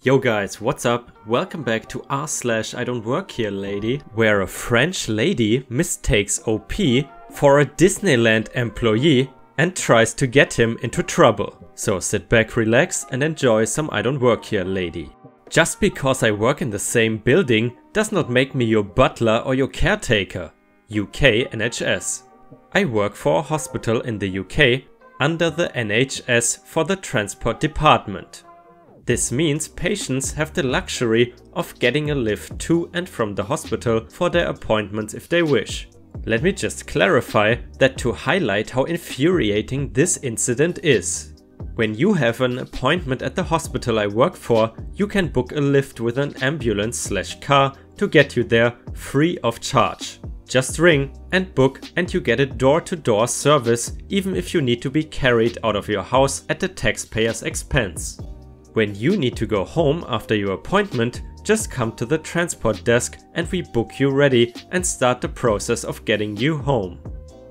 Yo guys, what's up? Welcome back to r/I don't work here lady, where a French lady mistakes OP for a Disneyland employee and tries to get him into trouble. So sit back, relax and enjoy some I don't work here lady. Just because I work in the same building does not make me your butler or your caretaker. UK NHS. I work for a hospital in the UK under the NHS for the transport department. This means patients have the luxury of getting a lift to and from the hospital for their appointments if they wish. Let me just clarify that to highlight how infuriating this incident is. When you have an appointment at the hospital I work for, you can book a lift with an ambulance/car to get you there free of charge. Just ring and book and you get a door-to-door service even if you need to be carried out of your house at the taxpayer's expense. When you need to go home after your appointment, just come to the transport desk and we book you ready and start the process of getting you home.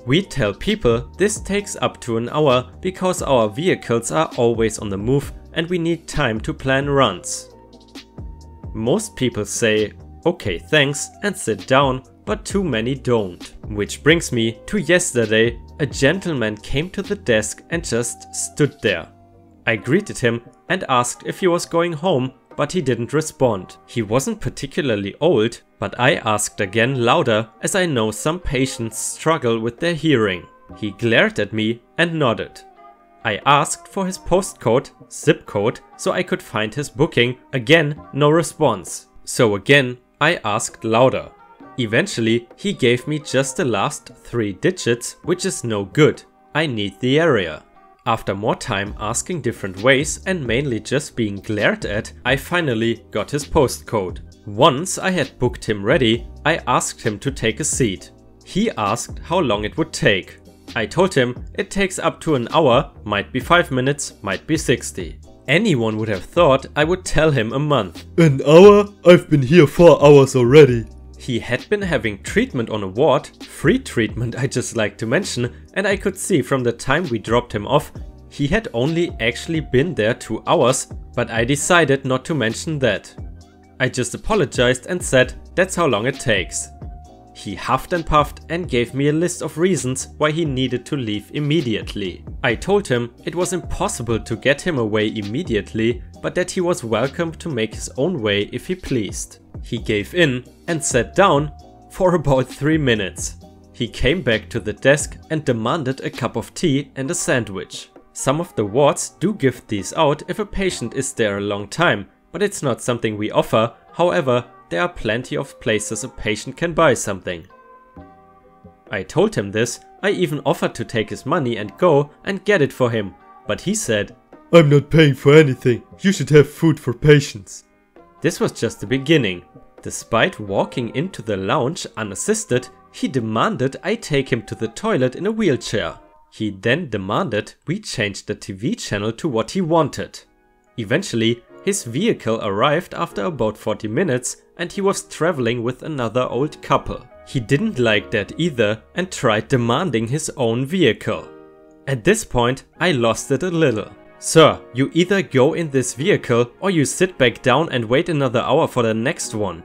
We tell people this takes up to an hour because our vehicles are always on the move and we need time to plan runs. Most people say, okay thanks, and sit down, but too many don't. Which brings me to yesterday. A gentleman came to the desk and just stood there. I greeted him and asked if he was going home, but he didn't respond. He wasn't particularly old, but I asked again louder as I know some patients struggle with their hearing. He glared at me and nodded. I asked for his postcode, zip code, so I could find his booking. Again, no response. So again, I asked louder. Eventually, he gave me just the last 3 digits, which is no good. I need the area. After more time asking different ways and mainly just being glared at, I finally got his postcode. Once I had booked him ready, I asked him to take a seat. He asked how long it would take. I told him it takes up to an hour, might be 5 minutes, might be 60. Anyone would have thought I would tell him a month. An hour? I've been here 4 hours already. He had been having treatment on a ward, free treatment I just like to mention, and I could see from the time we dropped him off, he had only actually been there 2 hours, but I decided not to mention that. I just apologized and said that's how long it takes. He huffed and puffed and gave me a list of reasons why he needed to leave immediately. I told him it was impossible to get him away immediately, but that he was welcome to make his own way if he pleased. He gave in and sat down for about 3 minutes. He came back to the desk and demanded a cup of tea and a sandwich. Some of the wards do give these out if a patient is there a long time, but it's not something we offer. However, there are plenty of places a patient can buy something. I told him this. I even offered to take his money and go and get it for him, but he said, I'm not paying for anything. You should have food for patients. This was just the beginning. Despite walking into the lounge unassisted, he demanded I take him to the toilet in a wheelchair. He then demanded we change the TV channel to what he wanted. Eventually, his vehicle arrived after about 40 minutes and he was traveling with another old couple. He didn't like that either and tried demanding his own vehicle. At this point, I lost it a little. Sir, you either go in this vehicle or you sit back down and wait another hour for the next one.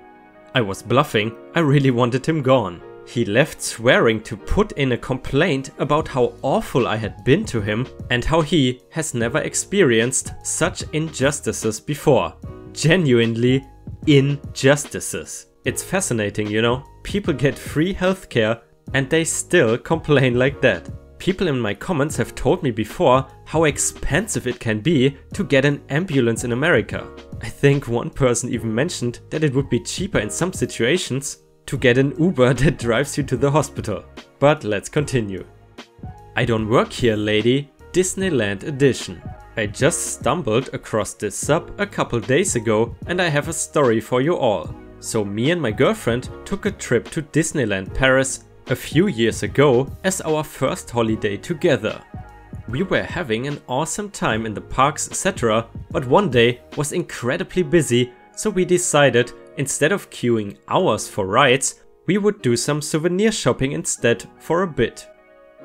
I was bluffing. I really wanted him gone. He left swearing to put in a complaint about how awful I had been to him and how he has never experienced such injustices before. Genuinely injustices. It's fascinating, you know? People get free healthcare and they still complain like that. People in my comments have told me before how expensive it can be to get an ambulance in America. I think one person even mentioned that it would be cheaper in some situations to get an Uber that drives you to the hospital. But let's continue. I don't work here lady, Disneyland edition. I just stumbled across this sub a couple days ago and I have a story for you all. So me and my girlfriend took a trip to Disneyland Paris a few years ago as our first holiday together. We were having an awesome time in the parks etc, but one day was incredibly busy, so we decided instead of queuing hours for rides, we would do some souvenir shopping instead for a bit.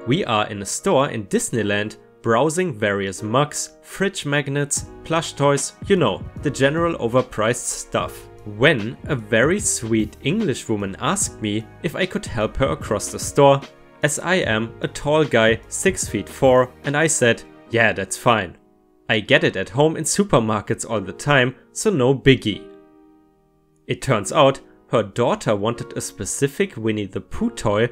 We are in a store in Disneyland browsing various mugs, fridge magnets, plush toys, you know, the general overpriced stuff. When a very sweet English woman asked me if I could help her across the store, as I am a tall guy 6'4", and I said, yeah, that's fine. I get it at home in supermarkets all the time, so no biggie. It turns out her daughter wanted a specific Winnie the Pooh toy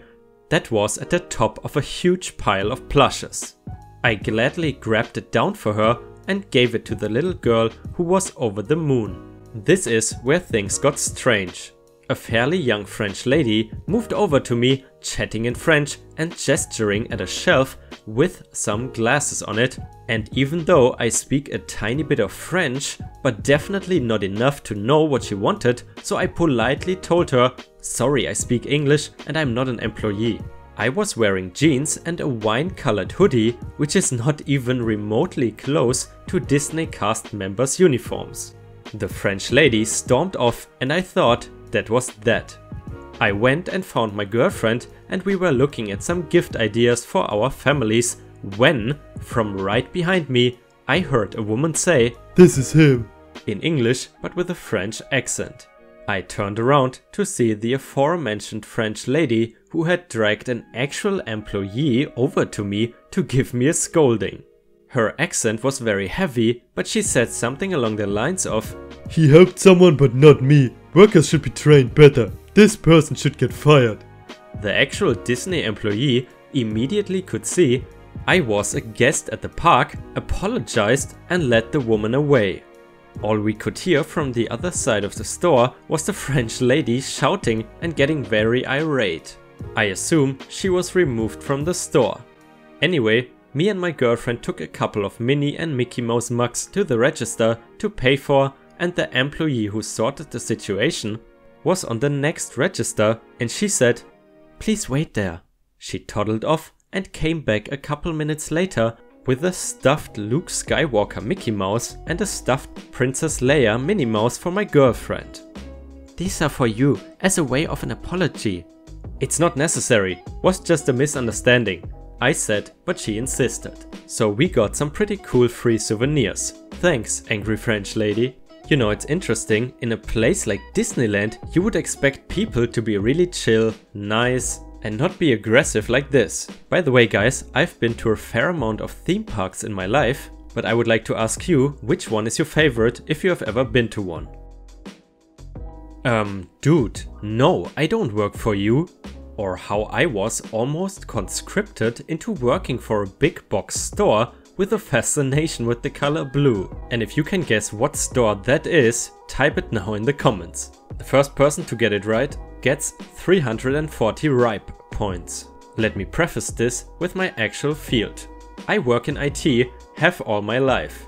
that was at the top of a huge pile of plushes. I gladly grabbed it down for her and gave it to the little girl who was over the moon. This is where things got strange. A fairly young French lady moved over to me, chatting in French and gesturing at a shelf with some glasses on it, and even though I speak a tiny bit of French, but definitely not enough to know what she wanted, so I politely told her, sorry, I speak English and I'm not an employee. I was wearing jeans and a wine-colored hoodie, which is not even remotely close to Disney cast members' uniforms. The French lady stormed off and I thought that was that. I went and found my girlfriend and we were looking at some gift ideas for our families when, from right behind me, I heard a woman say, "This is him," in English but with a French accent. I turned around to see the aforementioned French lady who had dragged an actual employee over to me to give me a scolding. Her accent was very heavy, but she said something along the lines of, "He helped someone but not me. Workers should be trained better. This person should get fired." The actual Disney employee immediately could see I was a guest at the park, apologized and led the woman away. All we could hear from the other side of the store was the French lady shouting and getting very irate. I assume she was removed from the store. Anyway, me and my girlfriend took a couple of Minnie and Mickey Mouse mugs to the register to pay for, and the employee who sorted the situation was on the next register and she said, "Please wait there." She toddled off and came back a couple minutes later with a stuffed Luke Skywalker Mickey Mouse and a stuffed Princess Leia Minnie Mouse for my girlfriend. "These are for you, as a way of an apology." "It's not necessary, was just a misunderstanding," I said, but she insisted. So we got some pretty cool free souvenirs. Thanks, angry French lady. You know, it's interesting, in a place like Disneyland you would expect people to be really chill, nice, and not be aggressive like this. By the way guys, I've been to a fair amount of theme parks in my life, but I would like to ask you, which one is your favorite if you have ever been to one? Dude, no, I don't work for you. Or how I was almost conscripted into working for a big box store with a fascination with the color blue. And if you can guess what store that is, type it now in the comments. The first person to get it right gets 340 ripe points. Let me preface this with my actual field. I work in IT, have all my life.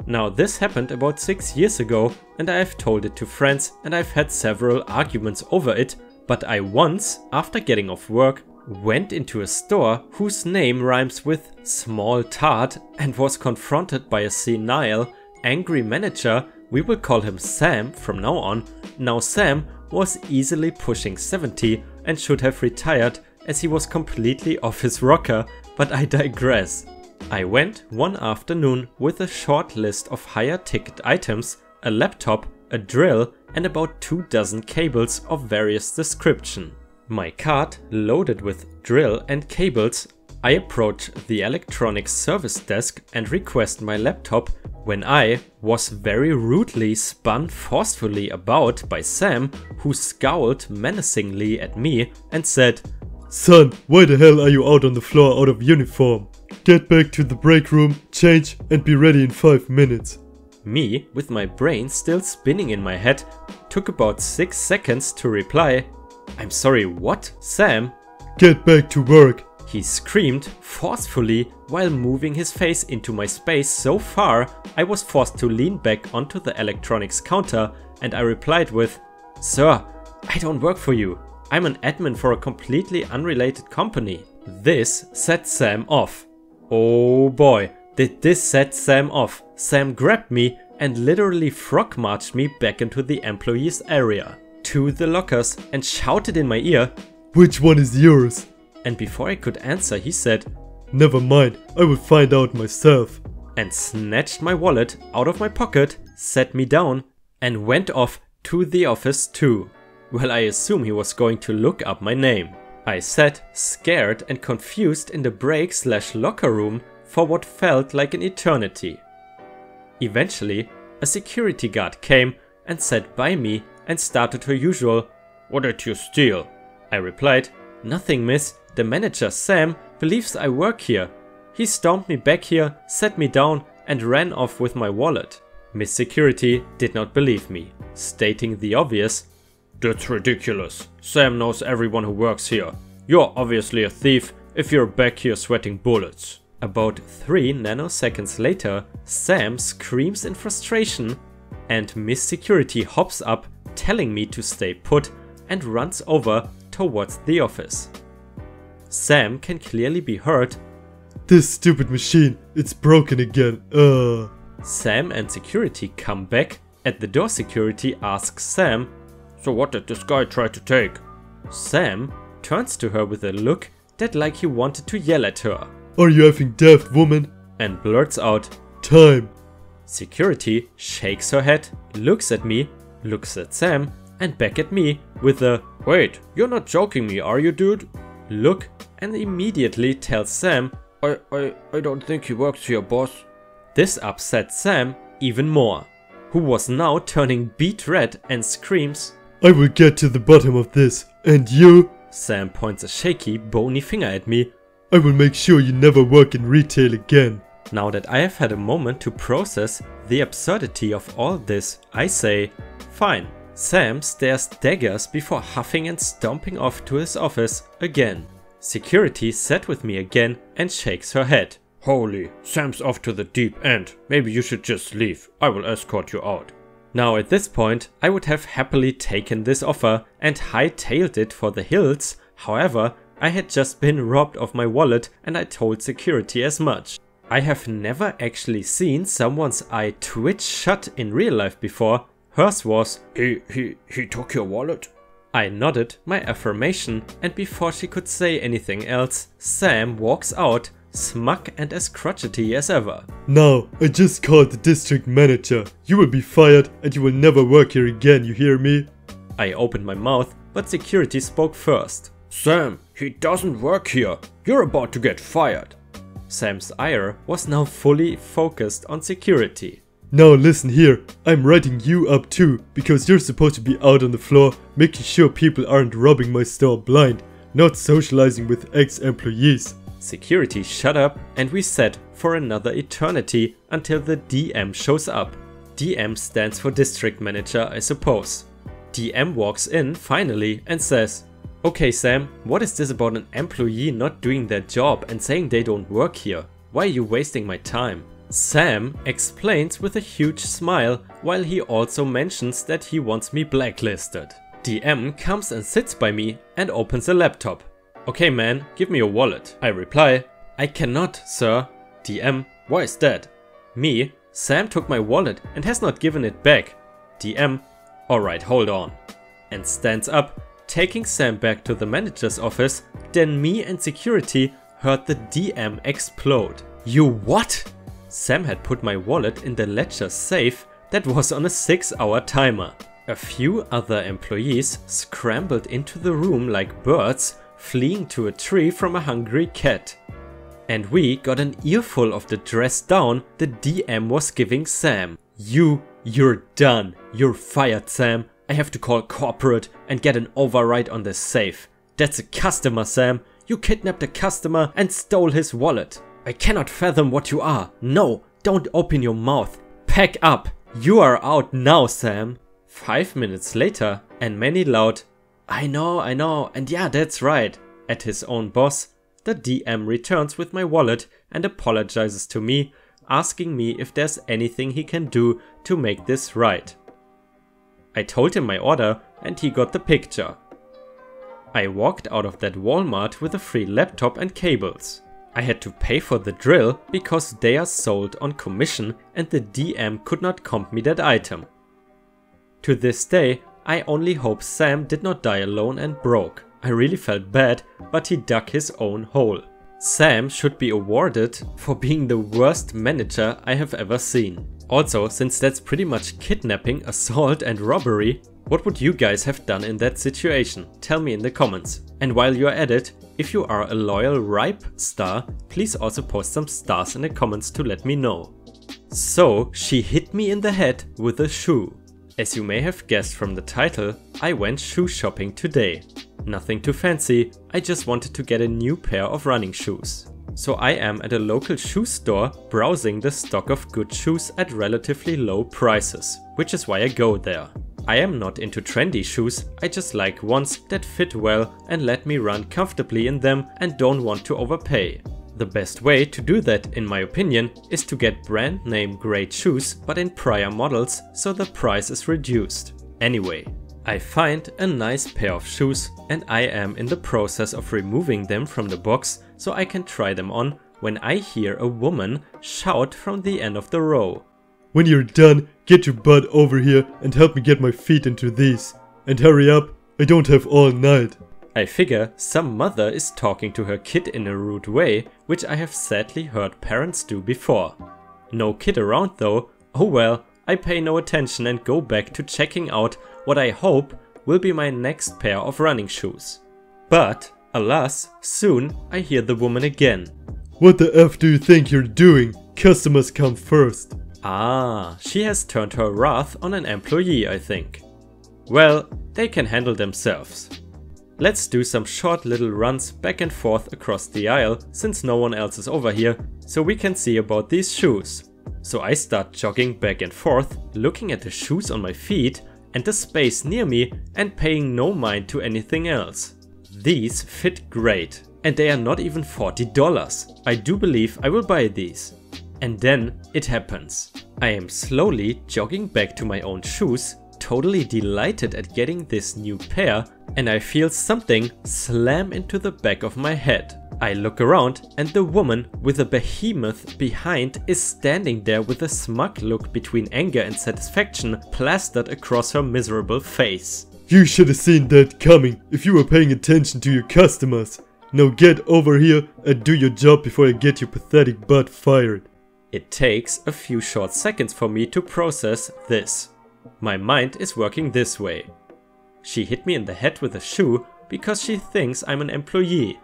Now this happened about 6 years ago and I've told it to friends and I've had several arguments over it, but I once, after getting off work, went into a store whose name rhymes with small tart and was confronted by a senile, angry manager. We will call him Sam from now on. Now Sam was easily pushing 70 and should have retired as he was completely off his rocker, but I digress. I went one afternoon with a short list of higher ticket items, a laptop, a drill and about 24 cables of various description. My cart loaded with drill and cables, I approach the electronics service desk and request my laptop when I was very rudely spun forcefully about by Sam, who scowled menacingly at me and said, "Son, why the hell are you out on the floor out of uniform? Get back to the break room, change and be ready in 5 minutes." Me, with my brain still spinning in my head, took about 6 seconds to reply, "I'm sorry, what, Sam?" "Get back to work," he screamed forcefully while moving his face into my space so far I was forced to lean back onto the electronics counter, and I replied with, "Sir, I don't work for you. I'm an admin for a completely unrelated company." This set Sam off. Oh boy, did this set Sam off. Sam grabbed me and literally frog marched me back into the employees area, to the lockers, and shouted in my ear, "Which one is yours?" And before I could answer he said, Never mind, I will find out myself. And snatched my wallet out of my pocket, sat me down and went off to the office too. Well, I assume he was going to look up my name. I sat scared and confused in the break/locker room for what felt like an eternity. Eventually, a security guard came and sat by me and started her usual, "What did you steal?" I replied, "Nothing, miss. The manager, Sam, believes I work here. He stormed me back here, sat me down and ran off with my wallet." Miss Security did not believe me, stating the obvious, "That's ridiculous. Sam knows everyone who works here. You're obviously a thief if you're back here sweating bullets." About 3 nanoseconds later, Sam screams in frustration and Miss Security hops up, telling me to stay put, and runs over towards the office. Sam can clearly be heard, "This stupid machine, it's broken again, Sam and Security come back. At the door, Security asks Sam, "So what did this guy try to take?" Sam turns to her with a look that like he wanted to yell at her. Are you effing daft, woman? And blurts out, "Time." Security shakes her head, looks at me, looks at Sam, and back at me with a, "Wait, you're not joking me, are you, dude?" look, and immediately tells Sam, I don't think he works here, boss." This upsets Sam even more, who was now turning beet red and screams, "I will get to the bottom of this, and you?" Sam points a shaky, bony finger at me. "I will make sure you never work in retail again." Now that I have had a moment to process the absurdity of all this, I say, fine. Sam stares daggers before huffing and stomping off to his office again. Security sat with me again and shakes her head. "Holy, Sam's off to the deep end. Maybe you should just leave. I will escort you out." Now at this point, I would have happily taken this offer and hightailed it for the hills. However, I had just been robbed of my wallet and I told Security as much. I have never actually seen someone's eye twitch shut in real life before. Hers was, He took your wallet?" I nodded my affirmation, and before she could say anything else, Sam walks out, smug and as crotchety as ever. "Now, I just called the district manager. You will be fired and you will never work here again, you hear me?" I opened my mouth, but Security spoke first. "Sam, he doesn't work here. You're about to get fired." Sam's ire was now fully focused on Security. "Now listen here, I'm writing you up too, because you're supposed to be out on the floor, making sure people aren't robbing my store blind, not socializing with ex-employees." Security shut up and we sat for another eternity until the DM shows up. DM stands for District Manager, I suppose. DM walks in finally and says, "Okay Sam, what is this about an employee not doing their job and saying they don't work here? Why are you wasting my time?" Sam explains with a huge smile, while he also mentions that he wants me blacklisted. DM comes and sits by me and opens a laptop. "Okay man, give me your wallet." I reply, "I cannot, sir." DM, "Why is that?" Me, "Sam took my wallet and has not given it back." DM, "Alright, hold on." And stands up, taking Sam back to the manager's office. Then me and Security heard the DM explode. "You what?" Sam had put my wallet in the ledger safe that was on a 6-hour timer. A few other employees scrambled into the room like birds fleeing to a tree from a hungry cat. And we got an earful of the dress down the DM was giving Sam. You're done. You're fired, Sam. I have to call corporate and get an override on this safe. That's a customer, Sam. You kidnapped a customer and stole his wallet. I cannot fathom what you are. No, don't open your mouth. Pack up. You are out now, Sam. 5 minutes later, and many loud, I know, and yeah, that's right. At his own boss, the DM returns with my wallet and apologizes to me, asking me if there's anything he can do to make this right. I told him my order and he got the picture. I walked out of that Walmart with a free laptop and cables. I had to pay for the drill because they are sold on commission and the DM could not comp me that item. To this day, I only hope Sam did not die alone and broke. I really felt bad, but he dug his own hole. Sam should be awarded for being the worst manager I have ever seen. Also, since that's pretty much kidnapping, assault and robbery, what would you guys have done in that situation? Tell me in the comments. And while you're at it, if you are a loyal Ripe star, please also post some stars in the comments to let me know. So, she hit me in the head with a shoe. As you may have guessed from the title, I went shoe shopping today. Nothing too fancy, I just wanted to get a new pair of running shoes. So I am at a local shoe store browsing the stock of good shoes at relatively low prices, which is why I go there. I am not into trendy shoes, I just like ones that fit well and let me run comfortably in them and don't want to overpay. The best way to do that, in my opinion, is to get brand name great shoes but in prior models so the price is reduced. Anyway, I find a nice pair of shoes and I am in the process of removing them from the box so I can try them on when I hear a woman shout from the end of the row. When you're done, get your butt over here and help me get my feet into these. And hurry up, I don't have all night. I figure some mother is talking to her kid in a rude way, which I have sadly heard parents do before. No kid around though, oh well, I pay no attention and go back to checking out what I hope will be my next pair of running shoes. But, alas, soon I hear the woman again. What the F do you think you're doing? Customers come first. Ah, she has turned her wrath on an employee, I think. Well, they can handle themselves. Let's do some short little runs back and forth across the aisle since no one else is over here, so we can see about these shoes. So I start jogging back and forth, looking at the shoes on my feet and the space near me and paying no mind to anything else. These fit great and they are not even $40. I do believe I will buy these. And then it happens. I am slowly jogging back to my own shoes, totally delighted at getting this new pair, and I feel something slam into the back of my head. I look around and the woman with a behemoth behind is standing there with a smug look between anger and satisfaction plastered across her miserable face. You should have seen that coming if you were paying attention to your customers. Now get over here and do your job before I get your pathetic butt fired. It takes a few short seconds for me to process this. My mind is working this way. She hit me in the head with a shoe because she thinks I'm an employee.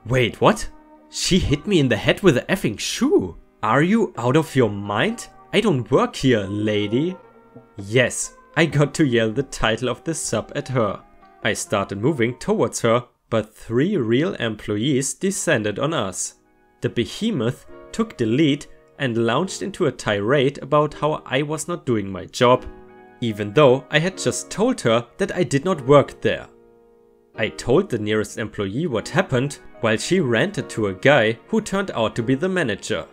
Wait, what? She hit me in the head with an effing shoe? Are you out of your mind? I don't work here, lady. Yes, I got to yell the title of the sub at her. I started moving towards her, but 3 real employees descended on us. The behemoth took the lead and launched into a tirade about how I was not doing my job, even though I had just told her that I did not work there. I told the nearest employee what happened while she ranted to a guy who turned out to be the manager.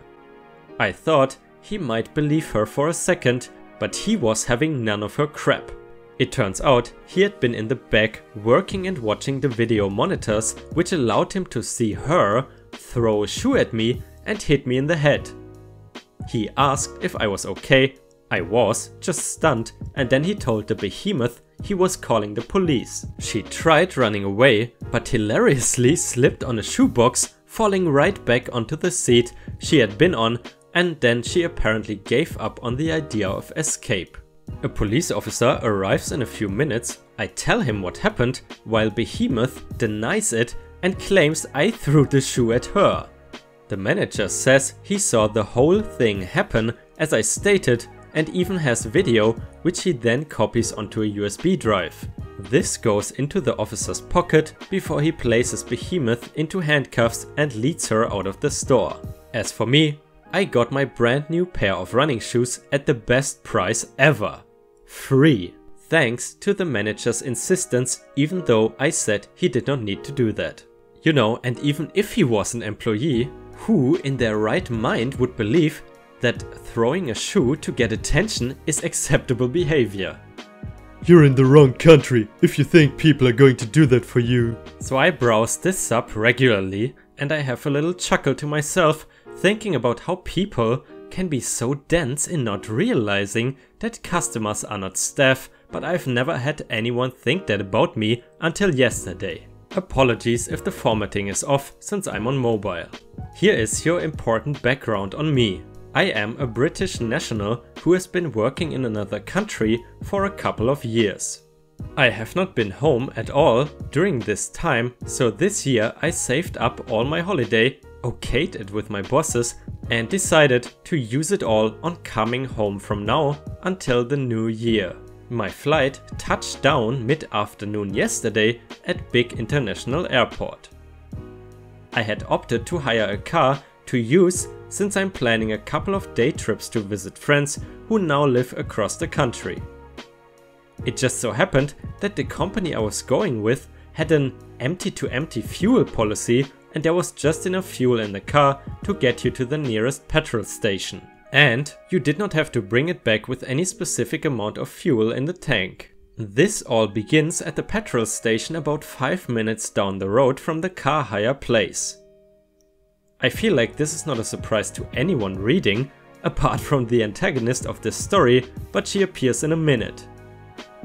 I thought he might believe her for a second, but he was having none of her crap. It turns out he had been in the back working and watching the video monitors, which allowed him to see her throw a shoe at me and hit me in the head. He asked if I was okay. I was, just stunned, and then he told the behemoth he was calling the police. She tried running away, but hilariously slipped on a shoebox, falling right back onto the seat she had been on, and then she apparently gave up on the idea of escape. A police officer arrives in a few minutes. I tell him what happened, while Behemoth denies it and claims I threw the shoe at her. The manager says he saw the whole thing happen as I stated and even has video, which he then copies onto a USB drive. This goes into the officer's pocket before he places Behemoth into handcuffs and leads her out of the store. As for me, I got my brand new pair of running shoes at the best price ever. Free. Thanks to the manager's insistence, even though I said he did not need to do that. You know, and even if he was an employee, who in their right mind would believe that throwing a shoe to get attention is acceptable behavior? You're in the wrong country if you think people are going to do that for you. So I browse this sub regularly and I have a little chuckle to myself, thinking about how people can be so dense in not realizing that customers are not staff, but I've never had anyone think that about me until yesterday. Apologies if the formatting is off since I'm on mobile. Here is your important background on me. I am a British national who has been working in another country for a couple of years. I have not been home at all during this time, so this year I saved up all my holiday, okayed it with my bosses and decided to use it all on coming home from now until the new year. My flight touched down mid-afternoon yesterday at Big International Airport. I had opted to hire a car to use since I'm planning a couple of day trips to visit friends who now live across the country. It just so happened that the company I was going with had an empty-to-empty fuel policy, and there was just enough fuel in the car to get you to the nearest petrol station. And you did not have to bring it back with any specific amount of fuel in the tank. This all begins at the petrol station about 5 minutes down the road from the car hire place. I feel like this is not a surprise to anyone reading, apart from the antagonist of this story, but she appears in a minute.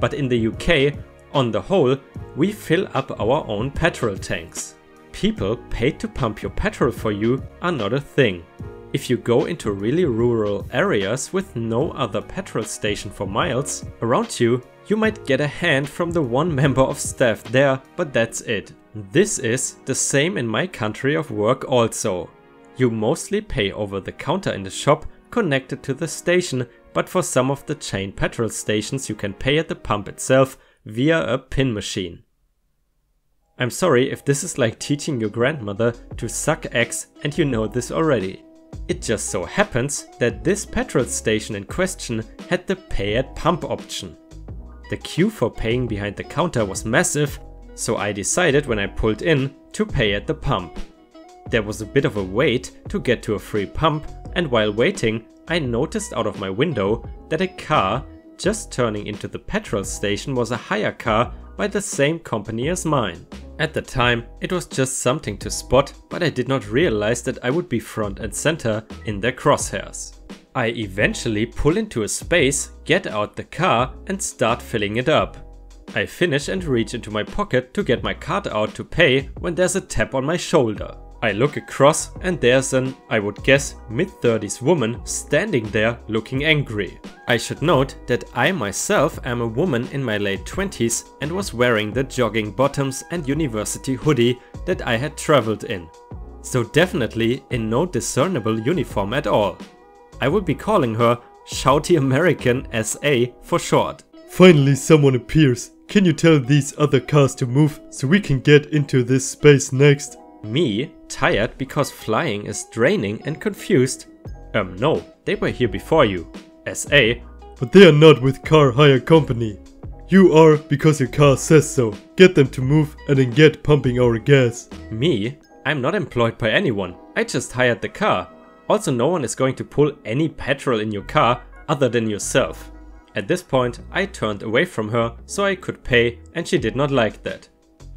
But in the UK, on the whole, we fill up our own petrol tanks. People paid to pump your petrol for you are not a thing. If you go into really rural areas with no other petrol station for miles around you, you might get a hand from the one member of staff there, but that's it. This is the same in my country of work also. You mostly pay over the counter in the shop connected to the station, but for some of the chain petrol stations you can pay at the pump itself via a PIN machine. I'm sorry if this is like teaching your grandmother to suck eggs and you know this already. It just so happens that this petrol station in question had the pay at pump option. The queue for paying behind the counter was massive, so I decided when I pulled in to pay at the pump. There was a bit of a wait to get to a free pump, and while waiting I noticed out of my window that a car just turning into the petrol station was a hire car by the same company as mine. At the time it was just something to spot, but I did not realize that I would be front and center in their crosshairs. I eventually pull into a space, get out the car and start filling it up. I finish and reach into my pocket to get my card out to pay when there's a tap on my shoulder. I look across and there's an, I would guess, mid-30s woman standing there looking angry. I should note that I myself am a woman in my late 20s and was wearing the jogging bottoms and university hoodie that I had traveled in. So definitely in no discernible uniform at all. I would be calling her Shouty American SA for short. Finally someone appears. Can you tell these other cars to move so we can get into this space next? Me, tired because flying is draining and confused. No, they were here before you. SA. But they are not with car hire company. You are because your car says so. Get them to move and then get pumping our gas. Me? I'm not employed by anyone. I just hired the car. Also, no one is going to pull any petrol in your car other than yourself. At this point, I turned away from her so I could pay, and she did not like that.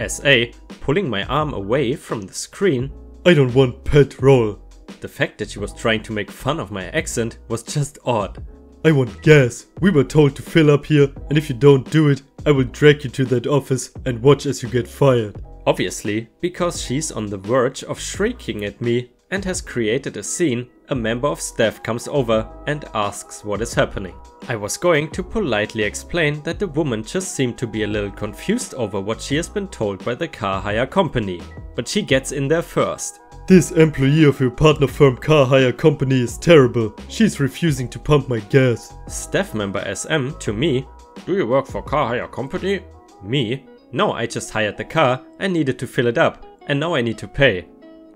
SA, pulling my arm away from the screen. I don't want petrol. The fact that she was trying to make fun of my accent was just odd. I want gas. We were told to fill up here, and if you don't do it, I will drag you to that office and watch as you get fired. Obviously, because she's on the verge of shrieking at me and has created a scene, a member of staff comes over and asks what is happening. I was going to politely explain that the woman just seemed to be a little confused over what she has been told by the car hire company, but she gets in there first. This employee of your partner firm car hire company is terrible. She's refusing to pump my gas. Staff member SM to me. Do you work for car hire company? Me? No, I just hired the car and needed to fill it up, and now I need to pay.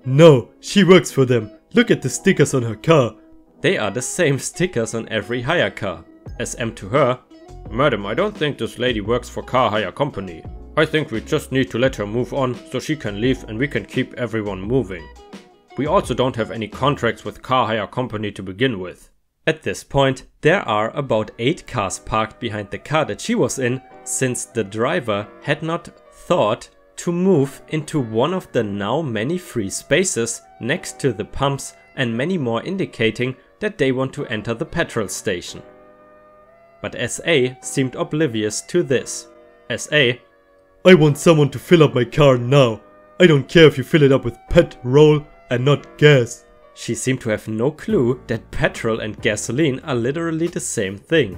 No, she works for them. Look at the stickers on her car. They are the same stickers on every hire car. SM to her. Madam, I don't think this lady works for car hire company. I think we just need to let her move on so she can leave and we can keep everyone moving. We also don't have any contracts with car hire company to begin with. At this point, there are about 8 cars parked behind the car that she was in, since the driver had not thought to move into one of the now many free spaces next to the pumps, and many more indicating that they want to enter the petrol station. But SA seemed oblivious to this. SA, I want someone to fill up my car now. I don't care if you fill it up with petrol and not gas. She seemed to have no clue that petrol and gasoline are literally the same thing.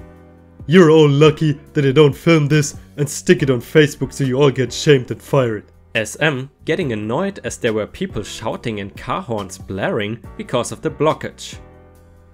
You're all lucky that I don't film this and stick it on Facebook so you all get shamed and fired. SM getting annoyed as there were people shouting and car horns blaring because of the blockage.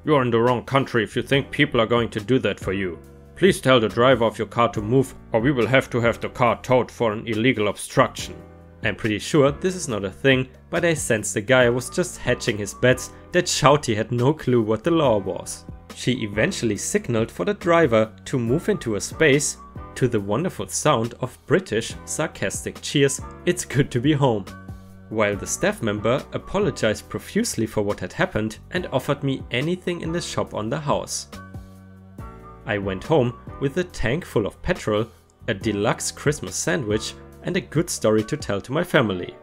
You're in the wrong country if you think people are going to do that for you. Please tell the driver of your car to move, or we will have to have the car towed for an illegal obstruction. I'm pretty sure this is not a thing, but I sensed the guy was just hedging his bets that Shouty had no clue what the law was. She eventually signaled for the driver to move into a space, to the wonderful sound of British sarcastic cheers, "It's good to be home," while the staff member apologized profusely for what had happened and offered me anything in the shop on the house. I went home with a tank full of petrol, a deluxe Christmas sandwich, and a good story to tell to my family.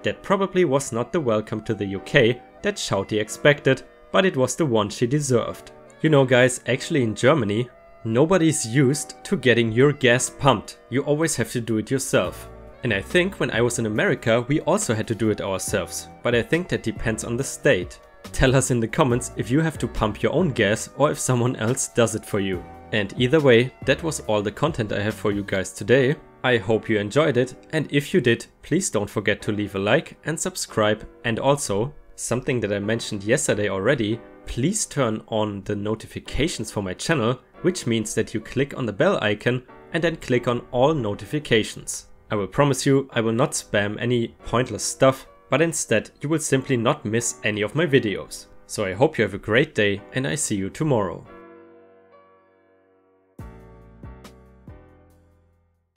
That probably was not the welcome to the UK that Shouty expected, but it was the one she deserved. You know guys, actually in Germany, nobody's used to getting your gas pumped. You always have to do it yourself. And I think when I was in America, we also had to do it ourselves, but I think that depends on the state. Tell us in the comments if you have to pump your own gas or if someone else does it for you. And either way, that was all the content I have for you guys today. I hope you enjoyed it, and if you did, please don't forget to leave a like and subscribe, and also, something that I mentioned yesterday already, please turn on the notifications for my channel, which means that you click on the bell icon and then click on all notifications. I will promise you I will not spam any pointless stuff, but instead you will simply not miss any of my videos. So I hope you have a great day and I see you tomorrow.